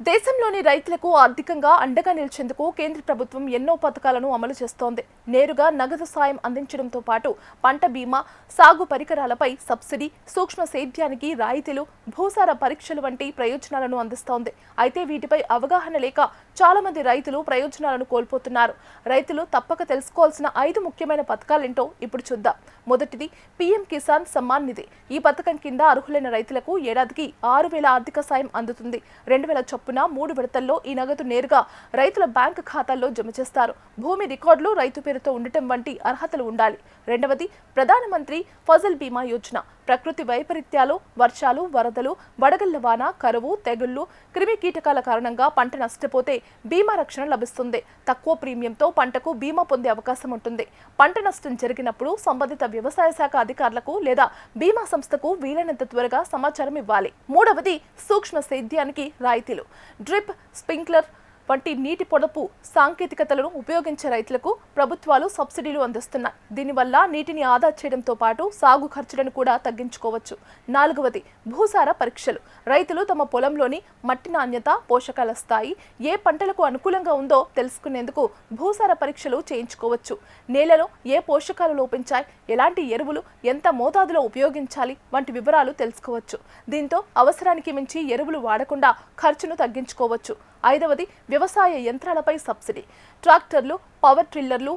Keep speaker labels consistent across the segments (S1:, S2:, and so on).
S1: దేశంలోని రైతులకు ఆర్థికంగా అండగా నిలిచేందుకు కేంద్ర ప్రభుత్వం ఎన్నో పథకాలను అమలు చేస్తోంది. నేరుగా నగదు సాయం అందించడంతో పాటు పంట బీమా, సాగు పరికరాలపై సబ్సిడీ, సూక్ష్మ సేద్యానికి రాయితీలు, భూసార పరీక్షలు వంటి ప్రయోజనాలను అందిస్తోంది. అయితే వీటిపై అవగాహన లేక చాలా మంది రైతులు ప్రయోజనాలను కోల్పోతున్నారు. రైతులు తప్పక తెలుసుకోవాల్సిన 5 ముఖ్యమైన పథకాలేంటో ఇప్పుడు చూద్దాం. మొదటిది పీఎం కిసాన్ సమ్మాన్ నిధి. ఈ పథకం కింద అర్హులైన రైతులకు ఏడాదికి 6,000 ఆర్థిక సాయం అందుతుంది. 2,000 చొప్పున 3 విడతల్లో ఈ నగదు నేరుగా రైతుల బ్యాంకు ఖాతాల్లో జమ చేస్తారు. భూమి రికార్డులు రైతు పేరుతో ఉండటం వంటి అర్హతలు ఉండాలి. రెండవది ప్రధానమంత్రి ఫసల్ బీమా యోజన. ప్రకృతి వైపరీత్యాలు, వర్షాలు, వరదలు, వడగళ్ల వాన, కరువు, తెగుళ్లు, క్రిమి కీటకాల కారణంగా పంట నష్టపోతే బీమా రక్షణ లభిస్తుంది. తక్కువ ప్రీమియంతో పంటకు బీమా పొందే అవకాశం ఉంటుంది. పంట నష్టం జరిగినప్పుడు సంబంధిత వ్యవసాయ శాఖ అధికారులకు లేదా బీమా సంస్థకు వీలైనంత త్వరగా సమాచారం ఇవ్వాలి. మూడవది సూక్ష్మ సేద్యానికి రాయితీలు. డ్రిప్, స్ప్రింక్లర్ వంటి నీటి పొదుపు సాంకేతికతలను ఉపయోగించే రైతులకు ప్రభుత్వాలు సబ్సిడీలు అందిస్తున్నాయి. దీనివల్ల నీటిని ఆదా చేయడంతో పాటు సాగు ఖర్చులను కూడా తగ్గించుకోవచ్చు. నాలుగవది భూసార పరీక్షలు. రైతులు తమ పొలంలోని మట్టి నాణ్యత, పోషకాల స్థాయి ఏ పంటలకు అనుకూలంగా ఉందో తెలుసుకునేందుకు భూసార పరీక్షలు చేయించుకోవచ్చు. నేలలో ఏ పోషకాలు లోపించాయి, ఎలాంటి ఎరువులు ఎంత మోతాదులో ఉపయోగించాలి వంటి వివరాలు తెలుసుకోవచ్చు. దీంతో అవసరానికి మించి ఎరువులు వాడకుండా ఖర్చును తగ్గించుకోవచ్చు. ఐదవది వ్యవసాయ యంత్రాలపై సబ్సిడీ. ట్రాక్టర్లు, పవర్ ట్రిల్లర్లు,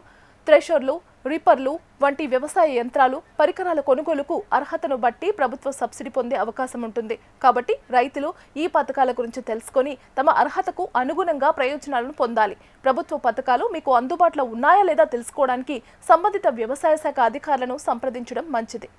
S1: థ్రెషర్లు, రిపర్లు వంటి వ్యవసాయ యంత్రాలు, పరికరాల కొనుగోలుకు అర్హతను బట్టి ప్రభుత్వ సబ్సిడీ పొందే అవకాశం ఉంటుంది. కాబట్టి రైతులు ఈ పథకాల గురించి తెలుసుకొని తమ అర్హతకు అనుగుణంగా ప్రయోజనాలను పొందాలి. ప్రభుత్వ పథకాలు మీకు అందుబాటులో ఉన్నాయా లేదా తెలుసుకోవడానికి సంబంధిత వ్యవసాయ శాఖ అధికారులను సంప్రదించడం మంచిది.